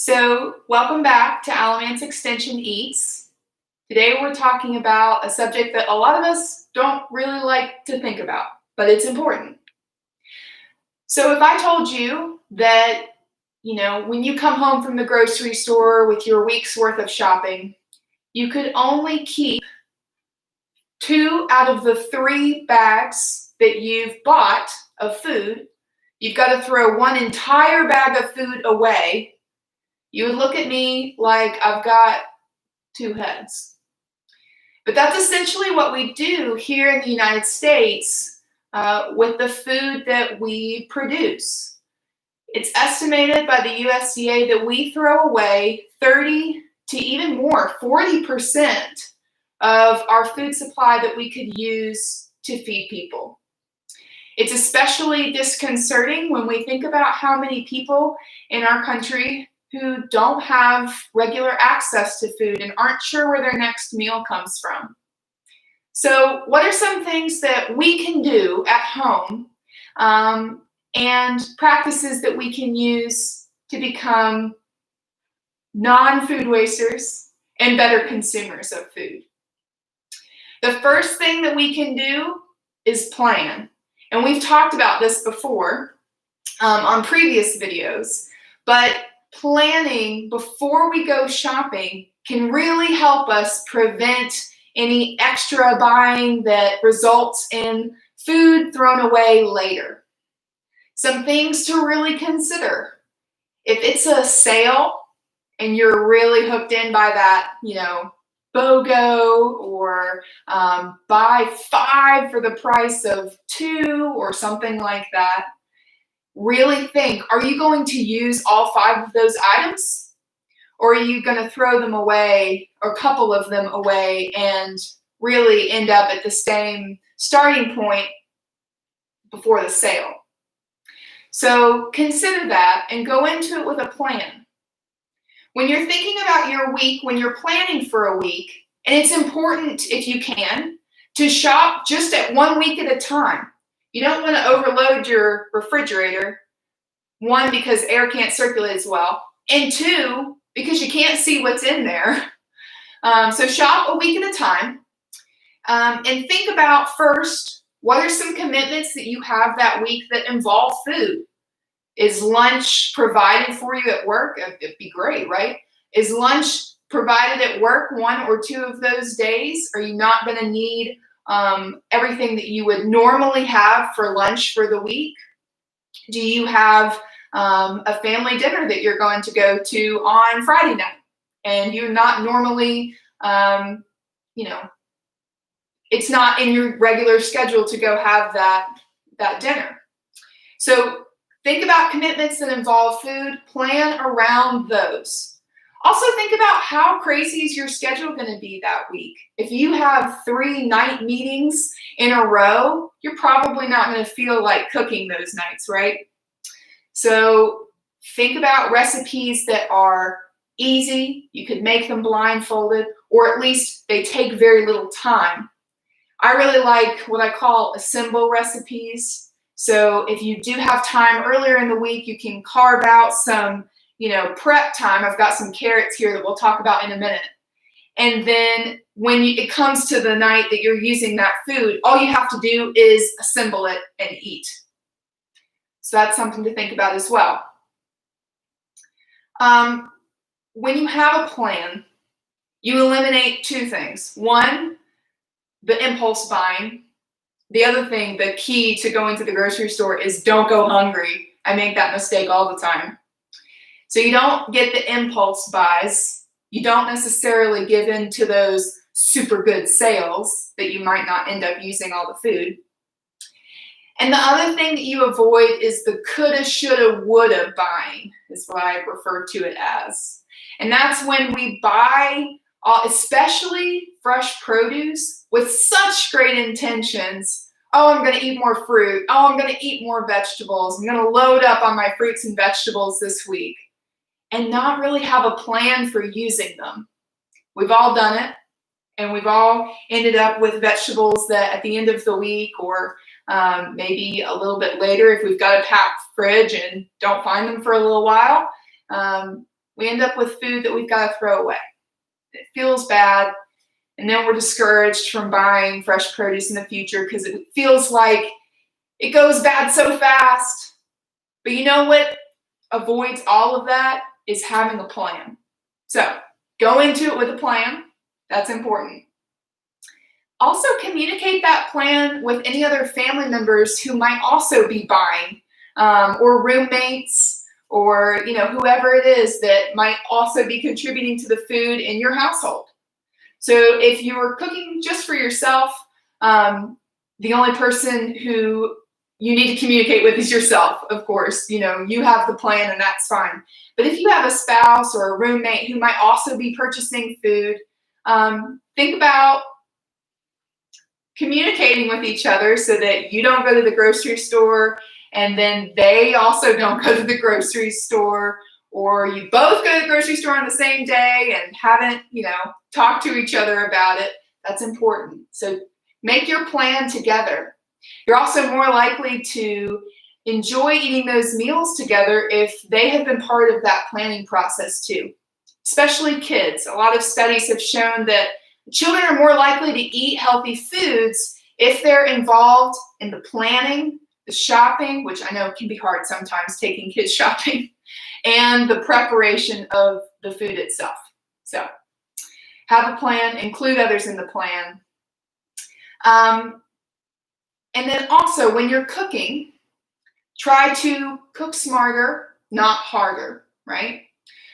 So, welcome back to Alamance Extension Eats. Today we're talking about a subject that a lot of us don't really like to think about, but it's important. So if I told you that, when you come home from the grocery store with your week's worth of shopping, you could only keep 2 out of the 3 bags that you've bought of food. You've got to throw one entire bag of food away. You would look at me like I've got 2 heads. But that's essentially what we do here in the United States with the food that we produce. It's estimated by the USDA that we throw away 30 to even more, 40% of our food supply that we could use to feed people. It's especially disconcerting when we think about how many people in our country who don't have regular access to food and aren't sure where their next meal comes from. So what are some things that we can do at home and practices that we can use to become non-food wasters and better consumers of food? The first thing that we can do is plan. And we've talked about this before on previous videos, but planning before we go shopping can really help us prevent any extra buying that results in food thrown away later. Some things to really consider. If it's a sale and you're really hooked in by that, BOGO or buy 5 for the price of 2 or something like that, really think, are you going to use all 5 of those items? Or are you going to throw them away, or a couple of them away, and really end up at the same starting point before the sale? So consider that and go into it with a plan. When you're thinking about your week, when you're planning for a week, and it's important, if you can, to shop just at 1 week at a time. You don't want to overload your refrigerator, 1, because air can't circulate as well, and 2, because you can't see what's in there. So shop a week at a time, and think about first, what are some commitments that you have that week that involve food? Is lunch provided for you at work? It'd be great, right? Is lunch provided at work 1 or 2 of those days? Are you not going to need everything that you would normally have for lunch for the week? Do you have a family dinner that you're going to go to on Friday night and you're not normally, it's not in your regular schedule to go have that dinner? So think about commitments that involve food, plan around those. Also think about how crazy is your schedule going to be that week. If you have 3 night meetings in a row, you're probably not going to feel like cooking those nights, right? So think about recipes that are easy. You could make them blindfolded, or at least they take very little time. I really like what I call assemble recipes. So if you do have time earlier in the week, you can carve out some prep time. I've got some carrots here that we'll talk about in a minute. And then when it comes to the night that you're using that food, all you have to do is assemble it and eat. So that's something to think about as well. When you have a plan, you eliminate 2 things. 1, the impulse buying. The other thing, the key to going to the grocery store, is don't go hungry. I make that mistake all the time. So you don't get the impulse buys. You don't necessarily give in to those super good sales that you might not end up using all the food. And the other thing that you avoid is the coulda, shoulda, woulda buying, is what I refer to it as. And that's when we buy, especially fresh produce, with such great intentions. Oh, I'm going to eat more fruit. Oh, I'm going to eat more vegetables. I'm going to load up on my fruits and vegetables this week, and not really have a plan for using them. We've all done it, and we've all ended up with vegetables that at the end of the week, or maybe a little bit later, if we've got a packed fridge and don't find them for a little while, we end up with food that we've got to throw away. It feels bad, and then we're discouraged from buying fresh produce in the future because it feels like it goes bad so fast. But you know what avoids all of that is having a plan. So go into it with a plan. That's important. Also communicate that plan with any other family members who might also be buying, or roommates, or whoever it is that might also be contributing to the food in your household. So if you're cooking just for yourself, the only person who you need to communicate with is yourself, of course. You have the plan and that's fine. But if you have a spouse or a roommate who might also be purchasing food, think about communicating with each other so that you don't go to the grocery store and then they also don't go to the grocery store, or you both go to the grocery store on the same day and haven't, talked to each other about it. That's important. So make your plan together. You're also more likely to enjoy eating those meals together if they have been part of that planning process too, especially kids. A lot of studies have shown that children are more likely to eat healthy foods if they're involved in the planning, the shopping, which I know can be hard sometimes taking kids shopping, and the preparation of the food itself. So have a plan, include others in the plan. And then also when you're cooking, try to cook smarter, not harder, right?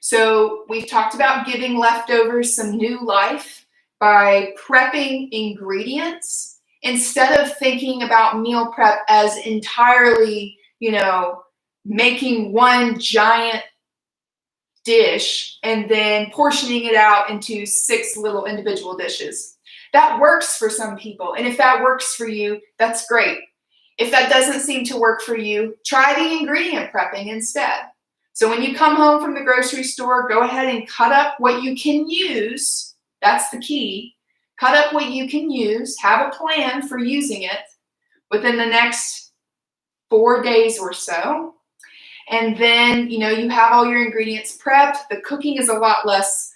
So we've talked about giving leftovers some new life by prepping ingredients instead of thinking about meal prep as entirely, making one giant dish and then portioning it out into 6 little individual dishes. That works for some people. And if that works for you, that's great. If that doesn't seem to work for you, try the ingredient prepping instead. So when you come home from the grocery store, go ahead and cut up what you can use. That's the key. Cut up what you can use. Have a plan for using it within the next 4 days or so. And then, you have all your ingredients prepped. The cooking is a lot less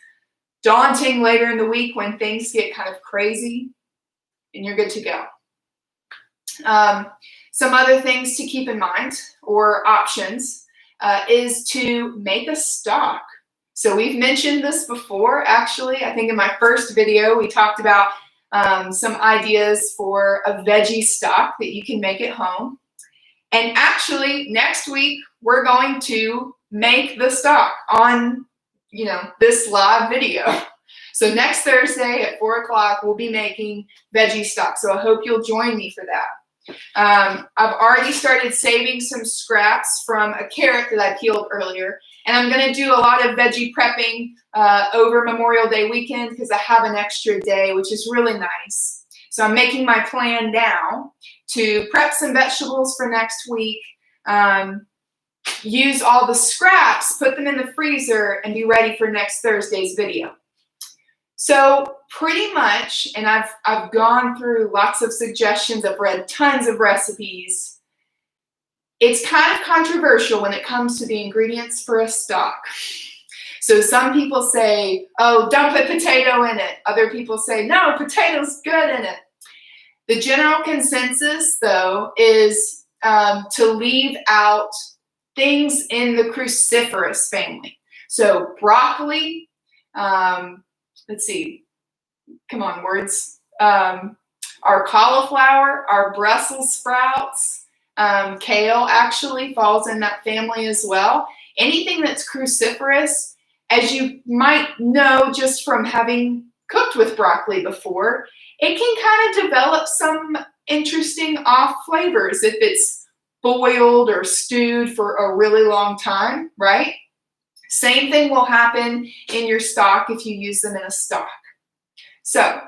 daunting later in the week when things get kind of crazy, and you're good to go. Some other things to keep in mind, or options, is to make a stock. So we've mentioned this before, actually. I think in my first video, we talked about some ideas for a veggie stock that you can make at home. And actually, next week, we're going to make the stock on, this live video. So next Thursday at 4 o'clock, we'll be making veggie stock. So I hope you'll join me for that. I've already started saving some scraps from a carrot that I peeled earlier. And I'm going to do a lot of veggie prepping over Memorial Day weekend because I have an extra day, which is really nice. So I'm making my plan now to prep some vegetables for next week, use all the scraps, put them in the freezer, and be ready for next Thursday's video. So pretty much, and I've gone through lots of suggestions, I've read tons of recipes. It's kind of controversial when it comes to the ingredients for a stock. So some people say, oh, don't put potato in it. Other people say, no, potato's good in it. The general consensus, though, is to leave out things in the cruciferous family. So broccoli, let's see, come on, words. Our cauliflower, our Brussels sprouts, kale actually falls in that family as well. Anything that's cruciferous, as you might know just from having cooked with broccoli before, it can kind of develop some interesting off flavors if it's boiled or stewed for a really long time, right? Same thing will happen in your stock if you use them in a stock. So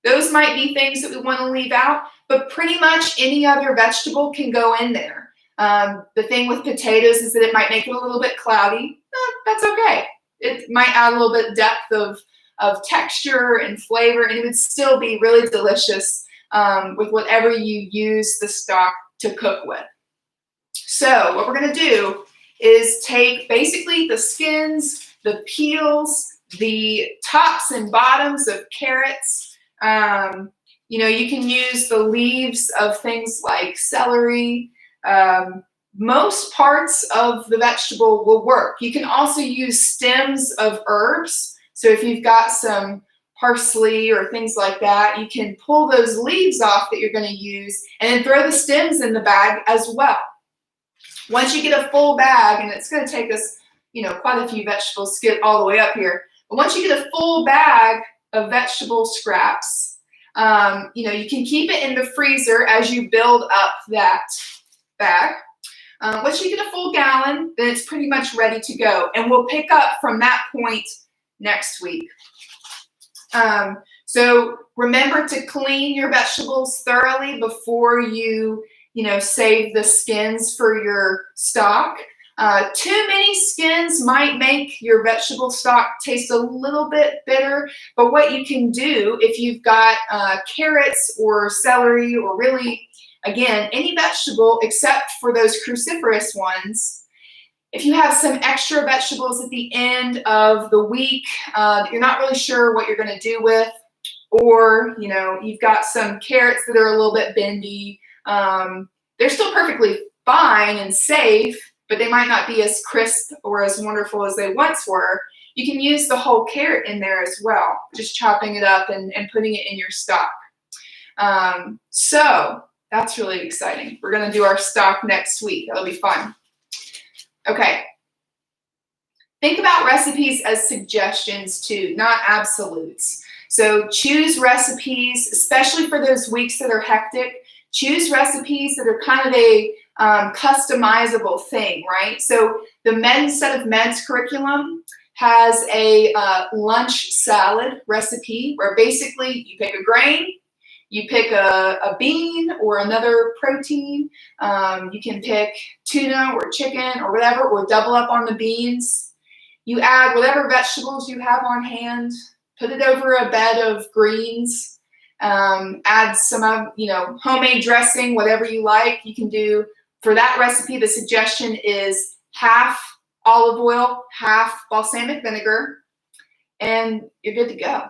those might be things that we want to leave out, but pretty much any other vegetable can go in there. The thing with potatoes is that it might make it a little bit cloudy. That's okay. It might add a little bit depth of texture and flavor, and it would still be really delicious with whatever you use the stock to cook with. So what we're going to do is take basically the skins, the peels, the tops and bottoms of carrots. You know, you can use the leaves of things like celery. Most parts of the vegetable will work. You can also use stems of herbs. So if you've got some parsley or things like that, you can pull those leaves off that you're going to use and then throw the stems in the bag as well. Once you get a full bag, and it's going to take us, you know, quite a few vegetables to get all the way up here, but once you get a full bag of vegetable scraps, you know, you can keep it in the freezer as you build up that bag. Once you get a full gallon, then it's pretty much ready to go. And we'll pick up from that point next week. So remember to clean your vegetables thoroughly before you save the skins for your stock. Too many skins might make your vegetable stock taste a little bit bitter, but what you can do if you've got carrots or celery or really, again, any vegetable except for those cruciferous ones, if you have some extra vegetables at the end of the week that you're not really sure what you're going to do with, or you've got some carrots that are a little bit bendy, they're still perfectly fine and safe, but they might not be as crisp or as wonderful as they once were. You can use the whole carrot in there as well, just chopping it up and putting it in your stock. So that's really exciting. We're going to do our stock next week. That'll be fun. Okay. Think about recipes as suggestions too, not absolutes. So choose recipes, especially for those weeks that are hectic. Choose recipes that are kind of a customizable thing, right? So the Men's Set of Meds curriculum has a lunch salad recipe where basically you pick a grain, you pick a bean or another protein. You can pick tuna or chicken or whatever, or double up on the beans. You add whatever vegetables you have on hand, put it over a bed of greens, add some homemade dressing, whatever you like. You can do, for that recipe, the suggestion is half olive oil, half balsamic vinegar, and you're good to go.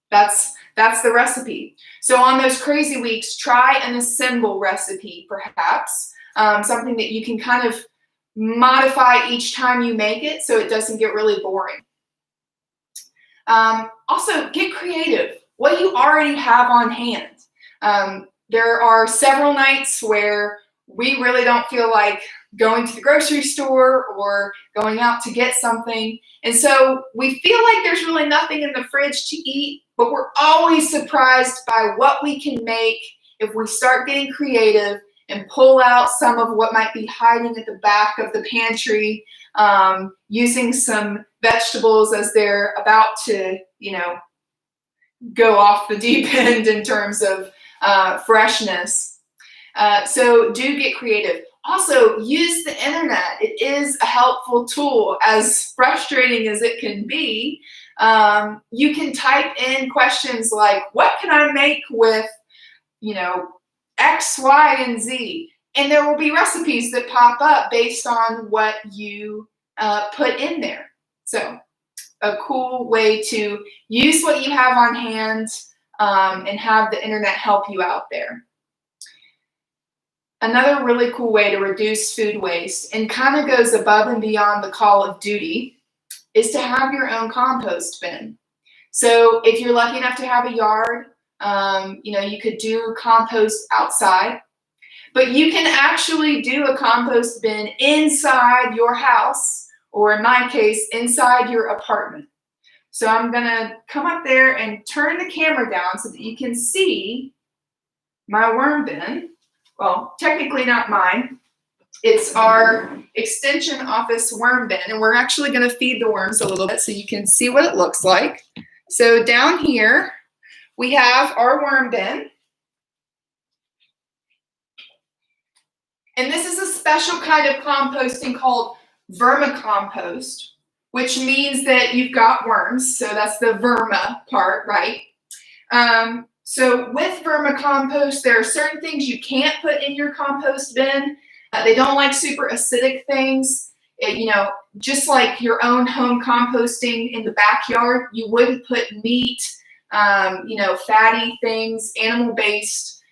That's the recipe. So on those crazy weeks, try an assemble recipe, perhaps, something that you can kind of modify each time you make it so it doesn't get really boring. Also, get creative. What you already have on hand. There are several nights where we really don't feel like going to the grocery store or going out to get something. And so we feel like there's really nothing in the fridge to eat, but we're always surprised by what we can make if we start getting creative and pull out some of what might be hiding at the back of the pantry, using some vegetables as they're about to, go off the deep end in terms of freshness. So do get creative. Also, use the internet. It is a helpful tool, as frustrating as it can be. You can type in questions like, what can I make with, X, Y, and Z? And there will be recipes that pop up based on what you put in there. So a cool way to use what you have on hand and have the internet help you out there. Another really cool way to reduce food waste, and kind of goes above and beyond the call of duty, is to have your own compost bin. So if you're lucky enough to have a yard, you could do compost outside, but you can actually do a compost bin inside your house, or in my case, inside your apartment. So I'm gonna come up there and turn the camera down so that you can see my worm bin. Well, technically not mine. It's our extension office worm bin, and we're actually going to feed the worms a little bit so you can see what it looks like. So down here, we have our worm bin. And this is a special kind of composting called Vermicompost, which means that you've got worms. So that's the verma part, right? So with vermicompost, there are certain things you can't put in your compost bin. They don't like super acidic things. just like your own home composting in the backyard, you wouldn't put meat, fatty things, animal-based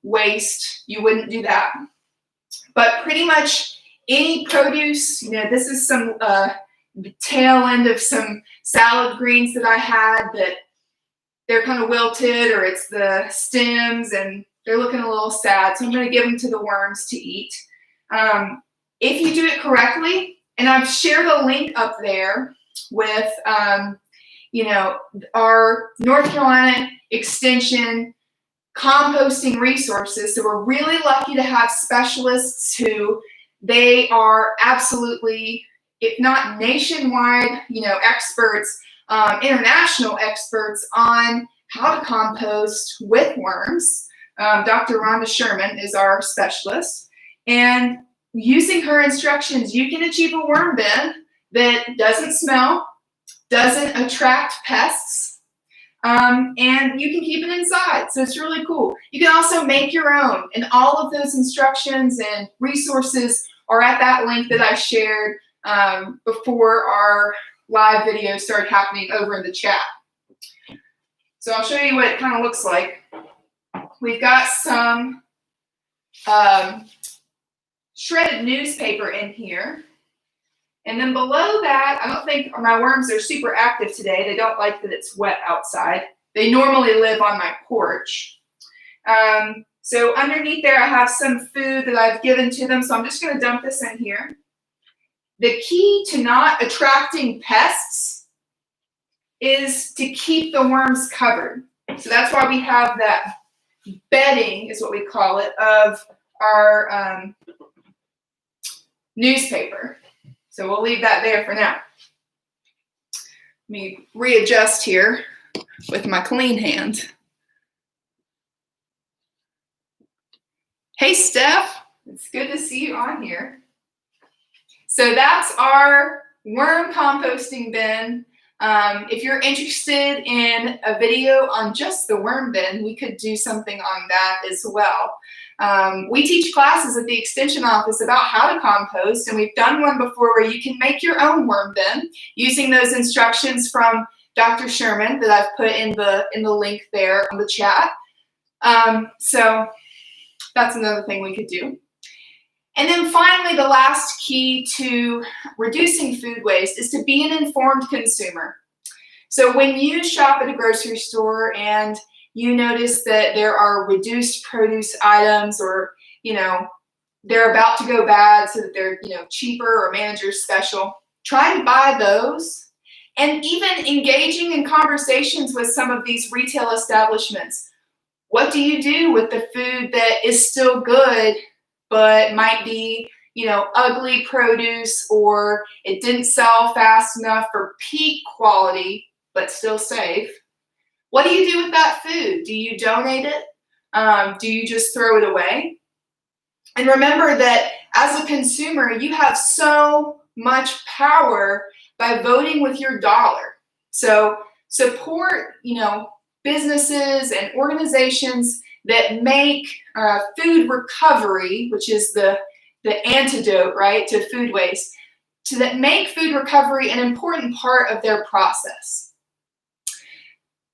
waste. You wouldn't do that. But pretty much any produce, this is some the tail end of some salad greens that I had that they're kind of wilted, or it's the stems and they're looking a little sad. So I'm going to give them to the worms to eat. If you do it correctly, and I've shared a link up there with, our North Carolina Extension composting resources. So we're really lucky to have specialists who they are absolutely, if not nationwide, experts, international experts on how to compost with worms. Dr. Rhonda Sherman is our specialist. And using her instructions, you can achieve a worm bin that doesn't smell, doesn't attract pests, and you can keep it inside. So it's really cool. You can also make your own, and all of those instructions and resources are at that link that I shared before our live video started happening over in the chat. So I'll show you what it kind of looks like. We've got some shredded newspaper in here. And then below that, I don't think my worms are super active today. They don't like that it's wet outside. They normally live on my porch. So underneath there, I have some food that I've given to them. So I'm just going to dump this in here. The key to not attracting pests is to keep the worms covered. So that's why we have that bedding, is what we call it, of our newspaper. So we'll leave that there for now. Let me readjust here with my clean hand. Hey, Steph. It's good to see you on here. So that's our worm composting bin. If you're interested in a video on just the worm bin, we could do something on that as well. We teach classes at the Extension office about how to compost, and we've done one before where you can make your own worm bin using those instructions from Dr. Sherman that I've put in the link there on the chat. So that's another thing we could do. And then finally, the last key to reducing food waste is to be an informed consumer. So when you shop at a grocery store and you notice that there are reduced produce items, or, they're about to go bad so that they're, cheaper or manager's special, try to buy those. And even engaging in conversations with some of these retail establishments. What do you do with the food that is still good, but might be, ugly produce, or it didn't sell fast enough for peak quality, but still safe? What do you do with that food? Do you donate it? Do you just throw it away? And remember that as a consumer, you have so much power by voting with your dollar. So support, businesses and organizations that make food recovery, which is the antidote, right, to food waste, that make food recovery an important part of their process.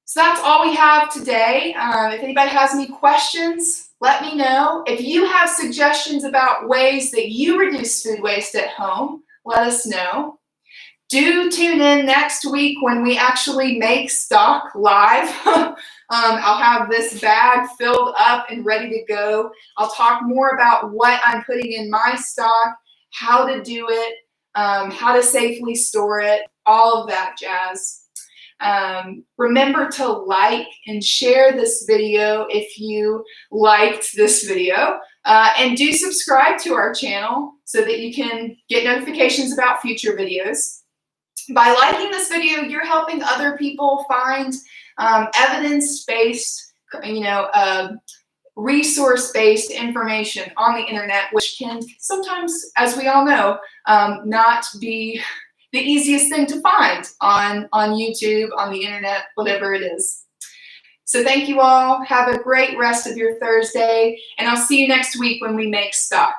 So that's all we have today. If anybody has any questions, let me know. If you have suggestions about ways that you reduce food waste at home, let us know. Do tune in next week when we actually make stock live. I'll have this bag filled up and ready to go. I'll talk more about what I'm putting in my stock, how to do it, how to safely store it, all of that jazz. Remember to like and share this video if you liked this video, and do subscribe to our channel so that you can get notifications about future videos. By liking this video, you're helping other people find evidence-based, resource-based information on the internet, which can sometimes, as we all know, not be the easiest thing to find on YouTube, on the internet, whatever it is. So thank you all. Have a great rest of your Thursday, and I'll see you next week when we make stock.